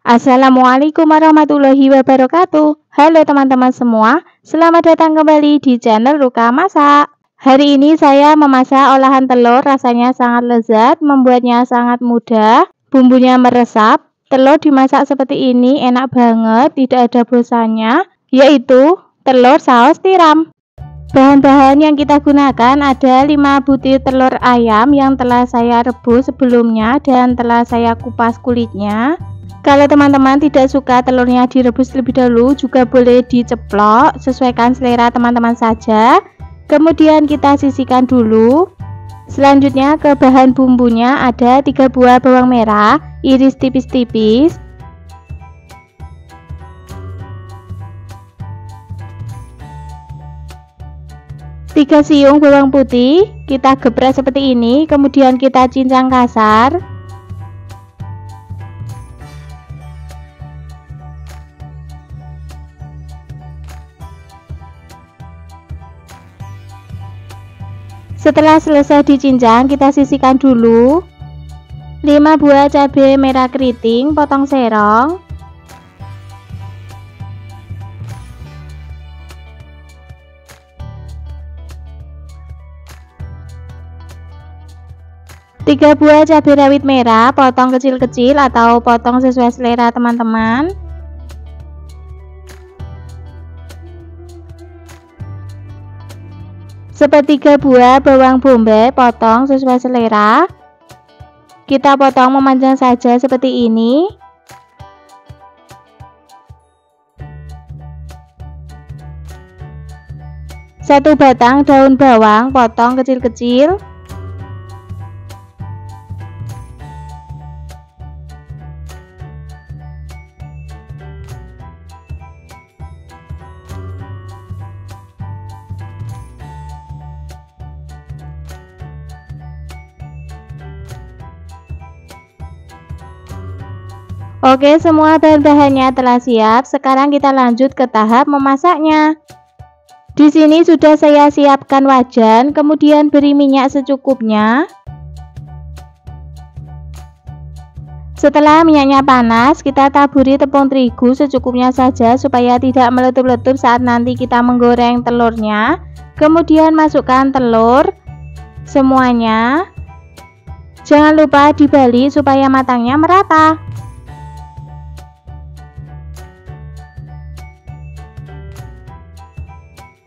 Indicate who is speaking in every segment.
Speaker 1: Assalamualaikum warahmatullahi wabarakatuh. Halo teman-teman semua, selamat datang kembali di channel Ruka Masak. Hari ini saya memasak olahan telur, rasanya sangat lezat, membuatnya sangat mudah, bumbunya meresap. Telur dimasak seperti ini enak banget, tidak ada bosannya, yaitu telur saus tiram. Bahan-bahan yang kita gunakan ada 5 butir telur ayam yang telah saya rebus sebelumnya dan telah saya kupas kulitnya. Kalau teman-teman tidak suka telurnya direbus lebih dahulu, juga boleh diceplok, sesuaikan selera teman-teman saja. Kemudian kita sisihkan dulu. Selanjutnya ke bahan bumbunya ada 3 buah bawang merah, iris tipis-tipis. 3 siung bawang putih, kita geprek seperti ini, kemudian kita cincang kasar. 'Setelah selesai dicincang, kita sisihkan dulu. 5 buah cabai merah keriting, potong serong. 3 buah cabai rawit merah, potong kecil-kecil atau potong sesuai selera teman-teman. 1/3 buah bawang bombay, potong sesuai selera. Kita potong memanjang saja seperti ini. 1 batang daun bawang, potong kecil-kecil. 'Oke, semua bahan-bahannya telah siap. Sekarang kita lanjut ke tahap memasaknya. Di sini sudah saya siapkan wajan, kemudian beri minyak secukupnya. Setelah minyaknya panas, kita taburi tepung terigu secukupnya saja supaya tidak meletup-letup saat nanti kita menggoreng telurnya. Kemudian masukkan telur semuanya. Jangan lupa dibalik supaya matangnya merata.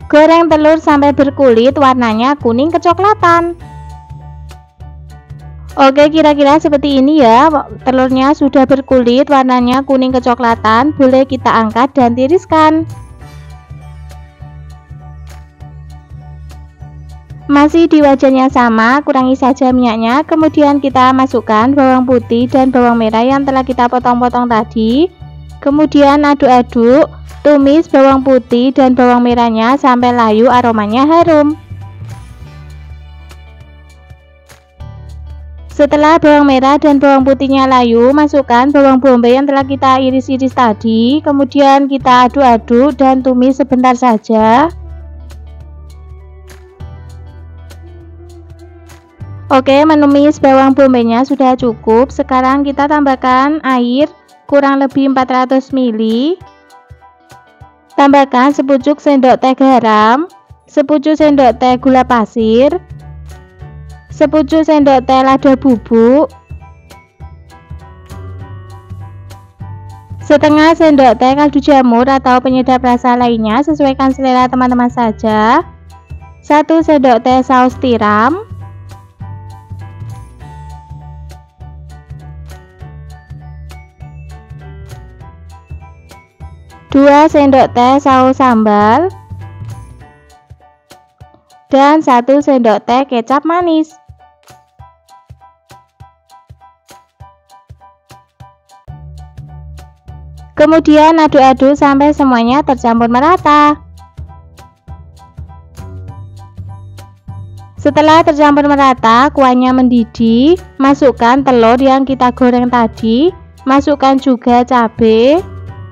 Speaker 1: Goreng telur sampai berkulit, warnanya kuning kecoklatan. Oke, kira-kira seperti ini ya. Telurnya sudah berkulit, warnanya kuning kecoklatan. Boleh kita angkat dan tiriskan. Masih di wajannya sama, kurangi saja minyaknya. Kemudian kita masukkan bawang putih dan bawang merah yang telah kita potong-potong tadi. Kemudian aduk-aduk, tumis bawang putih dan bawang merahnya sampai layu, aromanya harum. Setelah bawang merah dan bawang putihnya layu, masukkan bawang bombay yang telah kita iris-iris tadi. Kemudian kita aduk-aduk dan tumis sebentar saja. Oke, menumis bawang bombaynya sudah cukup. Sekarang kita tambahkan air kurang lebih 400 ml. Tambahkan sepucuk sendok teh garam, sepucuk sendok teh gula pasir, sepucuk sendok teh lada bubuk, setengah sendok teh kaldu jamur atau penyedap rasa lainnya, sesuaikan selera teman-teman saja. 1 sendok teh saus tiram, 2 sendok teh saus sambal, dan 1 sendok teh kecap manis. Kemudian aduk-aduk sampai semuanya tercampur merata. Setelah tercampur merata, kuahnya mendidih, masukkan telur yang kita goreng tadi, masukkan juga cabai.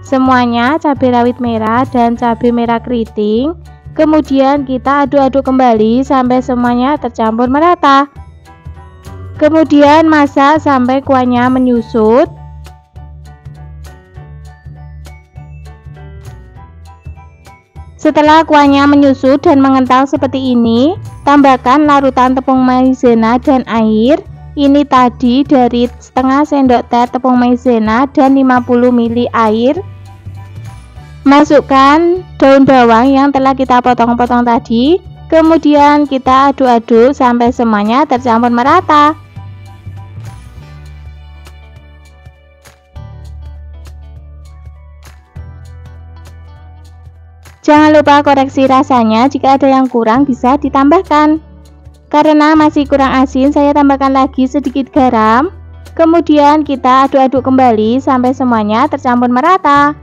Speaker 1: Semuanya, cabai rawit merah dan cabai merah keriting. Kemudian kita aduk-aduk kembali sampai semuanya tercampur merata. Kemudian masak sampai kuahnya menyusut. Setelah kuahnya menyusut dan mengental seperti ini, tambahkan larutan tepung maizena dan air. Ini tadi dari setengah sendok teh tepung maizena dan 50 ml air. Masukkan daun bawang yang telah kita potong-potong tadi. Kemudian kita aduk-aduk sampai semuanya tercampur merata. Jangan lupa koreksi rasanya, jika ada yang kurang bisa ditambahkan. Karena masih kurang asin, saya tambahkan lagi sedikit garam. Kemudian kita aduk-aduk kembali sampai semuanya tercampur merata.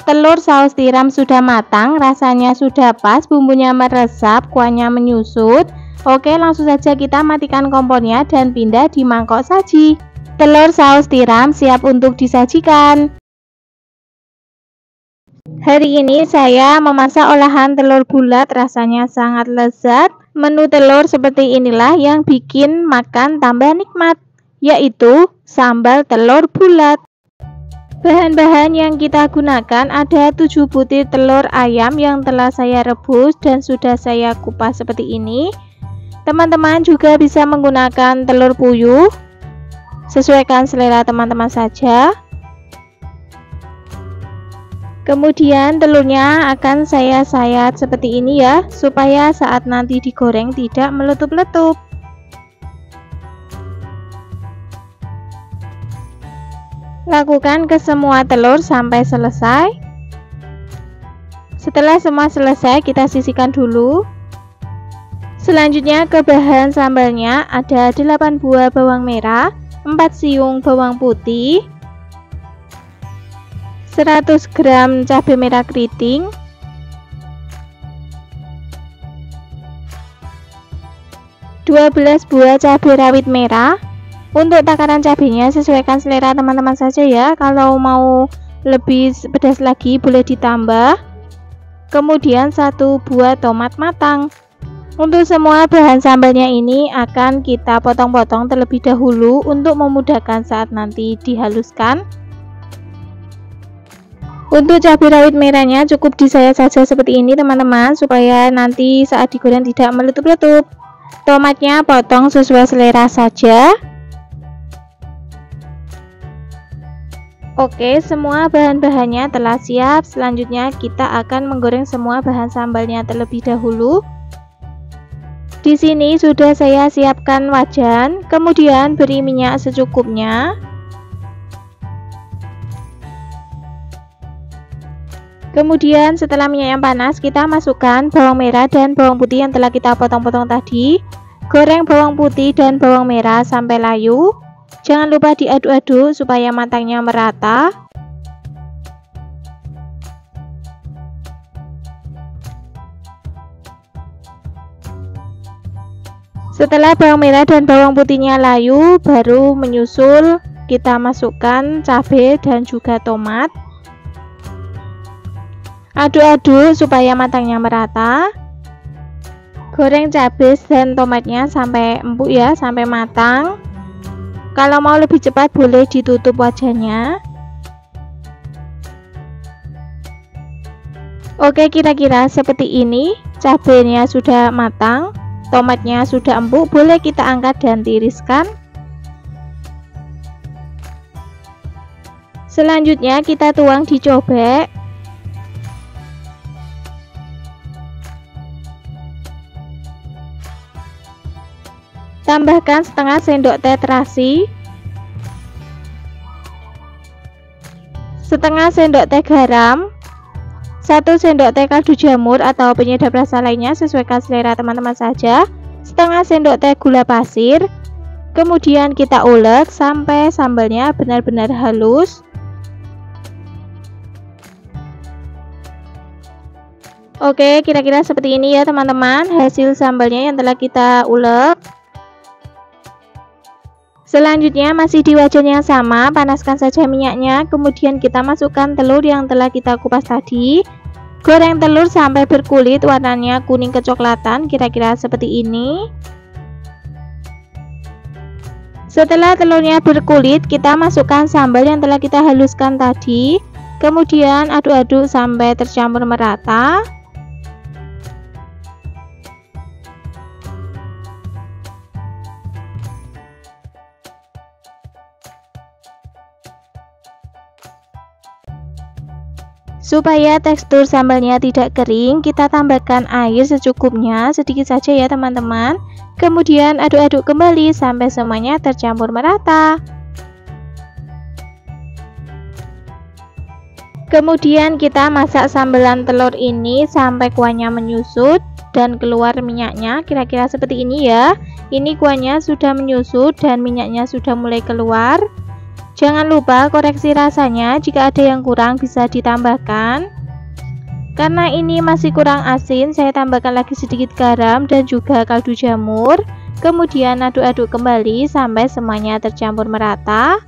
Speaker 1: Telur saus tiram sudah matang, rasanya sudah pas, bumbunya meresap, kuahnya menyusut. Oke, langsung saja kita matikan kompornya dan pindah di mangkok saji. Telur saus tiram siap untuk disajikan. Hari ini saya memasak olahan telur bulat, rasanya sangat lezat. Menu telur seperti inilah yang bikin makan tambah nikmat, yaitu sambal telur bulat. Bahan-bahan yang kita gunakan ada 7 butir telur ayam yang telah saya rebus dan sudah saya kupas seperti ini. Teman-teman juga bisa menggunakan telur puyuh, sesuaikan selera teman-teman saja. Kemudian telurnya akan saya sayat seperti ini ya, supaya saat nanti digoreng tidak meletup-letup. Lakukan ke semua telur sampai selesai. Setelah semua selesai, kita sisihkan dulu. Selanjutnya ke bahan sambalnya, ada 8 buah bawang merah, 4 siung bawang putih, 100 gram cabai merah keriting, 12 buah cabai rawit merah. Untuk takaran cabenya sesuaikan selera teman-teman saja ya. Kalau mau lebih pedas lagi boleh ditambah. Kemudian 1 buah tomat matang. Untuk semua bahan sambalnya ini akan kita potong-potong terlebih dahulu untuk memudahkan saat nanti dihaluskan. Untuk cabai rawit merahnya cukup disayat saja seperti ini teman-teman, supaya nanti saat digoreng tidak meletup-letup. Tomatnya potong sesuai selera saja. Oke, semua bahan-bahannya telah siap. Selanjutnya kita akan menggoreng semua bahan sambalnya terlebih dahulu. Di sini sudah saya siapkan wajan, kemudian beri minyak secukupnya. Kemudian setelah minyak yang panas, kita masukkan bawang merah dan bawang putih yang telah kita potong-potong tadi. Goreng bawang putih dan bawang merah sampai layu. Jangan lupa diaduk-aduk supaya matangnya merata. Setelah bawang merah dan bawang putihnya layu, baru menyusul kita masukkan cabai dan juga tomat. Aduk-aduk supaya matangnya merata. Goreng cabai dan tomatnya sampai empuk ya, sampai matang. Kalau mau lebih cepat boleh ditutup wajannya. Oke, kira-kira seperti ini. Cabainya sudah matang, tomatnya sudah empuk, boleh kita angkat dan tiriskan. Selanjutnya kita tuang di cobek. Tambahkan setengah sendok teh terasi, setengah sendok teh garam, 1 sendok teh kaldu jamur atau penyedap rasa lainnya sesuaikan selera teman-teman saja, setengah sendok teh gula pasir. Kemudian kita ulek sampai sambalnya benar-benar halus. Oke, kira-kira seperti ini ya teman-teman hasil sambalnya yang telah kita ulek. Selanjutnya masih di wajan yang sama, panaskan saja minyaknya, kemudian kita masukkan telur yang telah kita kupas tadi. Goreng telur sampai berkulit, warnanya kuning kecoklatan, kira-kira seperti ini. Setelah telurnya berkulit, kita masukkan sambal yang telah kita haluskan tadi. Kemudian aduk-aduk sampai tercampur merata. Supaya tekstur sambalnya tidak kering, kita tambahkan air secukupnya, sedikit saja ya teman-teman. Kemudian aduk-aduk kembali sampai semuanya tercampur merata. Kemudian kita masak sambelan telur ini sampai kuahnya menyusut dan keluar minyaknya, kira-kira seperti ini ya. Ini kuahnya sudah menyusut dan minyaknya sudah mulai keluar. Jangan lupa koreksi rasanya, jika ada yang kurang bisa ditambahkan. Karena ini masih kurang asin, saya tambahkan lagi sedikit garam dan juga kaldu jamur. Kemudian aduk-aduk kembali sampai semuanya tercampur merata.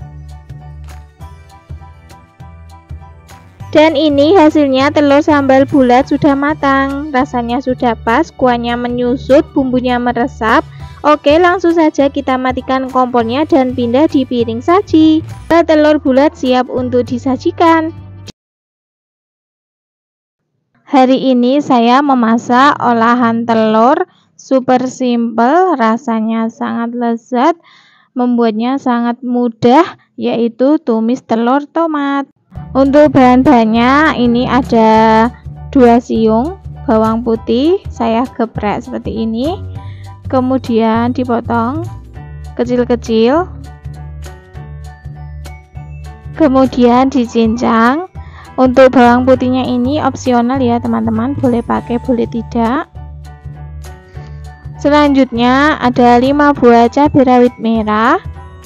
Speaker 1: Dan ini hasilnya, telur sambal bulat sudah matang, rasanya sudah pas, kuahnya menyusut, bumbunya meresap. Oke, langsung saja kita matikan kompornya dan pindah di piring saji. Telur bulat siap untuk disajikan. Hari ini saya memasak olahan telur super simple, rasanya sangat lezat, membuatnya sangat mudah, yaitu tumis telur tomat. Untuk bahan-bahannya ini ada 2 siung bawang putih, saya geprek seperti ini. Kemudian dipotong kecil-kecil, kemudian dicincang. Untuk bawang putihnya ini opsional ya teman-teman, boleh pakai boleh tidak. Selanjutnya ada 5 buah cabai rawit merah.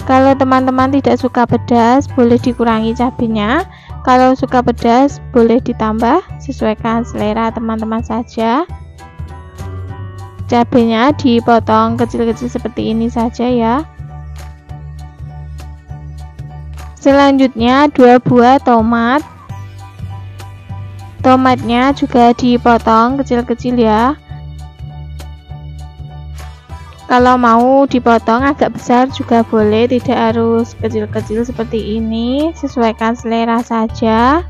Speaker 1: Kalau teman-teman tidak suka pedas boleh dikurangi cabenya, kalau suka pedas boleh ditambah, sesuaikan selera teman-teman saja. Cabenya dipotong kecil-kecil seperti ini saja ya. Selanjutnya 2 buah tomat. Tomatnya juga dipotong kecil-kecil ya. Kalau mau dipotong agak besar juga boleh, tidak harus kecil-kecil seperti ini, sesuaikan selera saja.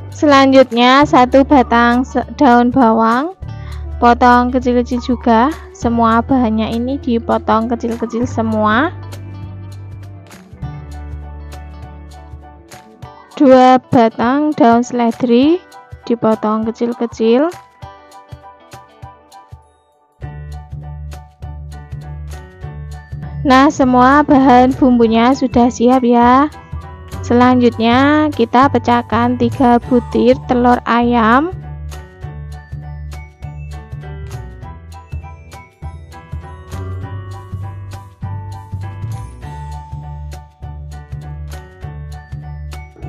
Speaker 1: Selanjutnya 1 batang daun bawang, potong kecil-kecil juga. Semua bahannya ini dipotong kecil-kecil semua. 2 batang daun seledri dipotong kecil-kecil. Nah, semua bahan bumbunya sudah siap ya. Selanjutnya kita pecahkan 3 butir telur ayam.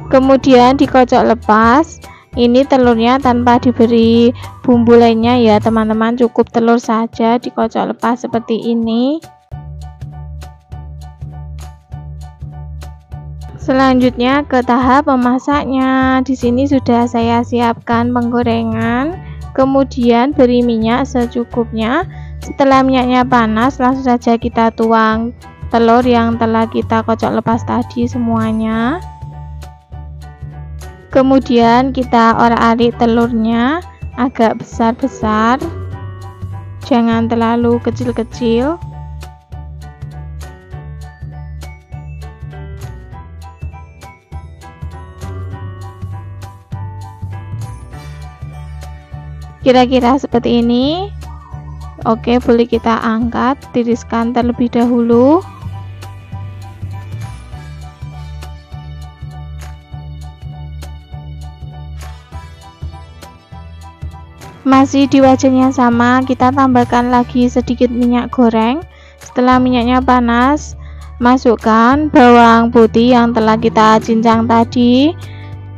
Speaker 1: Kemudian dikocok lepas. Ini telurnya tanpa diberi bumbu lainnya ya teman-teman, cukup telur saja dikocok lepas seperti ini. Selanjutnya ke tahap memasaknya. Di sini sudah saya siapkan penggorengan, kemudian beri minyak secukupnya. Setelah minyaknya panas, langsung saja kita tuang telur yang telah kita kocok lepas tadi semuanya. Kemudian kita orak-arik telurnya agak besar-besar, jangan terlalu kecil-kecil. Kira-kira seperti ini. Oke, boleh kita angkat, tiriskan terlebih dahulu. Masih di wajan yang sama, kita tambahkan lagi sedikit minyak goreng. Setelah minyaknya panas, masukkan bawang putih yang telah kita cincang tadi.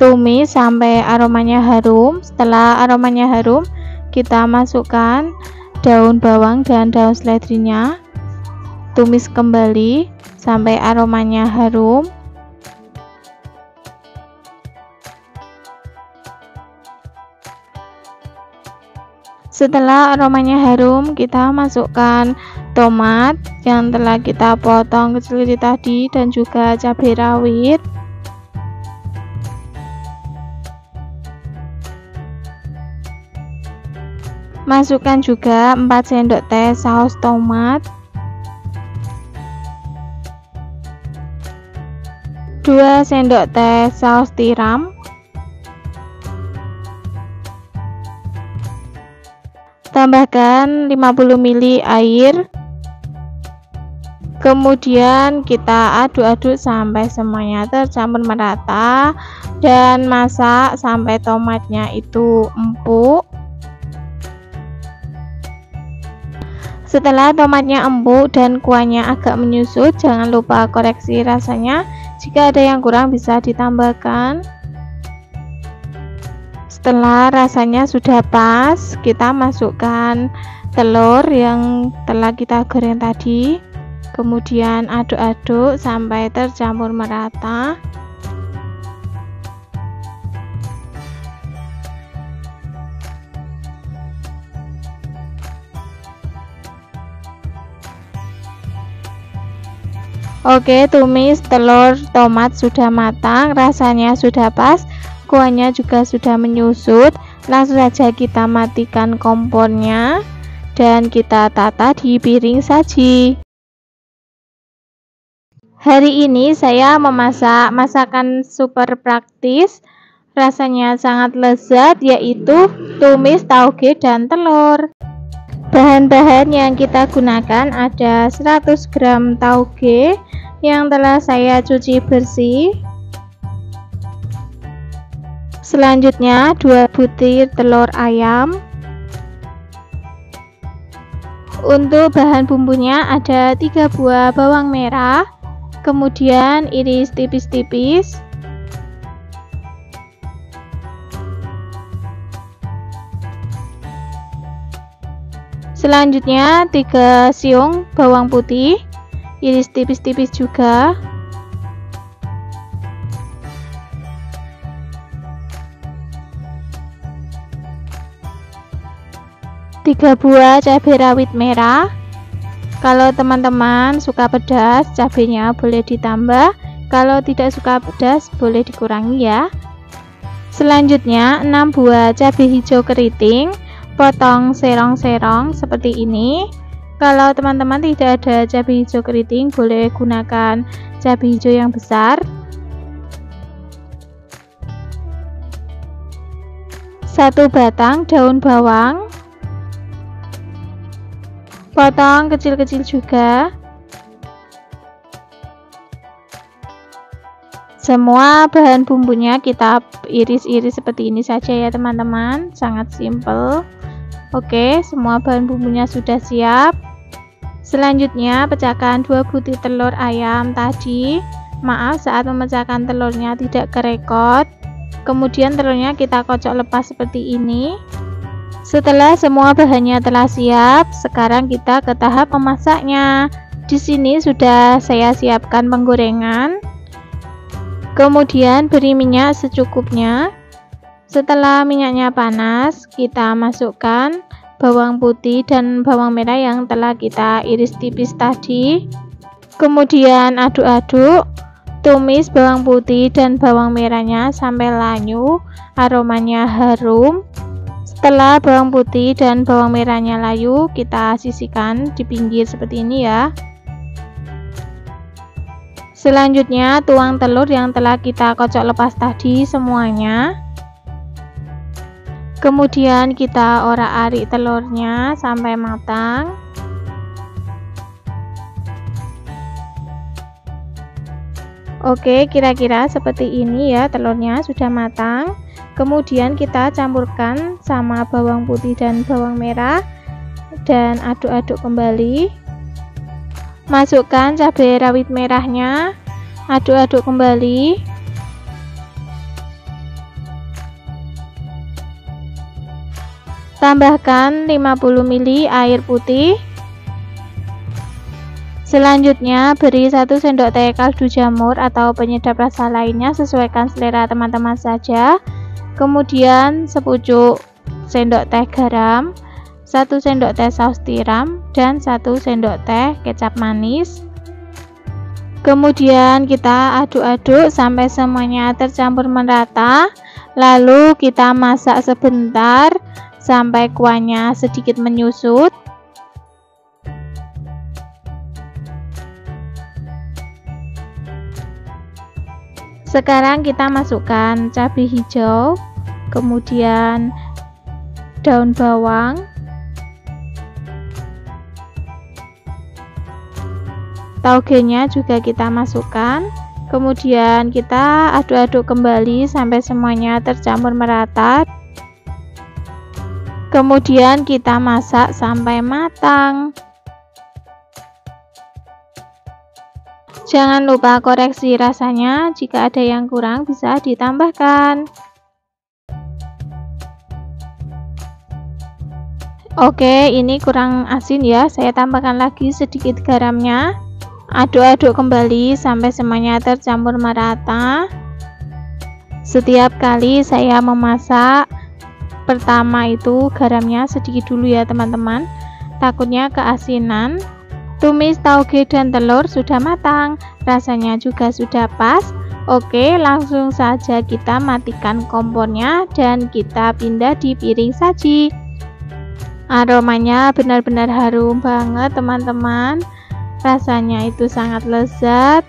Speaker 1: Tumis sampai aromanya harum. Setelah aromanya harum, kita masukkan daun bawang dan daun seledrinya. Tumis kembali sampai aromanya harum. Setelah aromanya harum, kita masukkan tomat yang telah kita potong kecil-kecil tadi dan juga cabai rawit. Masukkan juga 4 sendok teh saus tomat. 2 sendok teh saus tiram, tambahkan 50 ml air, kemudian kita aduk-aduk sampai semuanya tercampur merata dan masak sampai tomatnya itu empuk. Setelah tomatnya empuk dan kuahnya agak menyusut, jangan lupa koreksi rasanya. Jika ada yang kurang bisa ditambahkan. Setelah rasanya sudah pas, kita masukkan telur yang telah kita goreng tadi. Kemudian aduk-aduk sampai tercampur merata. Oke, tumis telur tomat sudah matang, rasanya sudah pas, kuahnya juga sudah menyusut. Langsung saja kita matikan kompornya dan kita tata di piring saji. Hari ini saya memasak masakan super praktis, rasanya sangat lezat, yaitu tumis tauge dan telur. Bahan-bahan yang kita gunakan ada 100 gram tauge yang telah saya cuci bersih. Selanjutnya 2 butir telur ayam. Untuk bahan bumbunya ada 3 buah bawang merah, kemudian iris tipis-tipis. Selanjutnya 3 siung bawang putih, iris tipis-tipis juga. Tiga buah cabai rawit merah. Kalau teman-teman suka pedas, cabenya boleh ditambah. Kalau tidak suka pedas, boleh dikurangi ya. Selanjutnya 6 buah cabai hijau keriting, potong serong-serong seperti ini. Kalau teman-teman tidak ada cabai hijau keriting, boleh gunakan cabai hijau yang besar. 1 batang daun bawang, potong kecil-kecil juga. Semua bahan bumbunya kita iris-iris seperti ini saja ya teman-teman, sangat simple. Oke, semua bahan bumbunya sudah siap. Selanjutnya pecahkan 2 butir telur ayam tadi. Maaf, saat memecahkan telurnya tidak kerekot. Kemudian telurnya kita kocok lepas seperti ini. Setelah semua bahannya telah siap, sekarang kita ke tahap memasaknya. Di sini sudah saya siapkan penggorengan. Kemudian beri minyak secukupnya. Setelah minyaknya panas, kita masukkan bawang putih dan bawang merah yang telah kita iris tipis tadi. Kemudian aduk-aduk, tumis bawang putih dan bawang merahnya sampai layu, aromanya harum. Setelah bawang putih dan bawang merahnya layu, kita sisihkan di pinggir seperti ini ya. Selanjutnya tuang telur yang telah kita kocok lepas tadi semuanya. Kemudian kita orak-arik telurnya sampai matang. Oke, kira-kira seperti ini ya, telurnya sudah matang. Kemudian kita campurkan sama bawang putih dan bawang merah dan aduk-aduk kembali. Masukkan cabai rawit merahnya, aduk-aduk kembali. Tambahkan 50 ml air putih. Selanjutnya beri 1 sendok teh kaldu jamur atau penyedap rasa lainnya, sesuaikan selera teman-teman saja. Kemudian sepucuk sendok teh garam, 1 sendok teh saus tiram, dan 1 sendok teh kecap manis. Kemudian kita aduk-aduk sampai semuanya tercampur merata. Lalu kita masak sebentar sampai kuahnya sedikit menyusut. Sekarang kita masukkan cabai hijau, kemudian daun bawang, taugenya juga kita masukkan, kemudian kita aduk-aduk kembali sampai semuanya tercampur merata. Kemudian kita masak sampai matang. Jangan lupa koreksi rasanya, jika ada yang kurang bisa ditambahkan. Oke, ini kurang asin ya, saya tambahkan lagi sedikit garamnya. Aduk-aduk kembali sampai semuanya tercampur merata. Setiap kali saya memasak, pertama itu garamnya sedikit dulu ya teman-teman, takutnya keasinan. Tumis tauge dan telur sudah matang, rasanya juga sudah pas. Oke, langsung saja kita matikan kompornya dan kita pindah di piring saji. Aromanya benar-benar harum banget teman-teman, rasanya itu sangat lezat,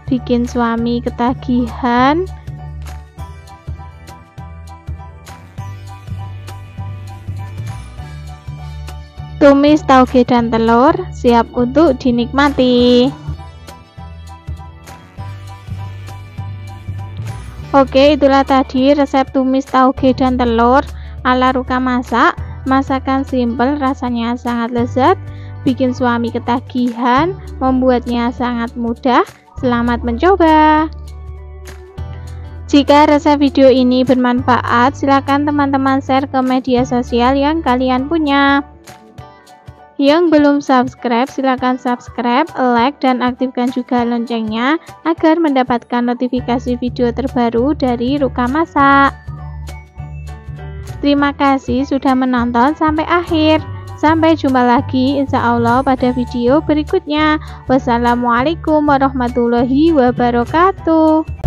Speaker 1: bikin suami ketagihan. Tumis tauge dan telur siap untuk dinikmati. Oke, itulah tadi resep tumis tauge dan telur ala Ruka Masak. Masakan simple, rasanya sangat lezat, bikin suami ketagihan, membuatnya sangat mudah. Selamat mencoba. Jika resep video ini bermanfaat, silakan teman-teman share ke media sosial yang kalian punya. Yang belum subscribe, silakan subscribe, like, dan aktifkan juga loncengnya agar mendapatkan notifikasi video terbaru dari Ruka Masak. Terima kasih sudah menonton sampai akhir. Sampai jumpa lagi insya Allah pada video berikutnya. Wassalamualaikum warahmatullahi wabarakatuh.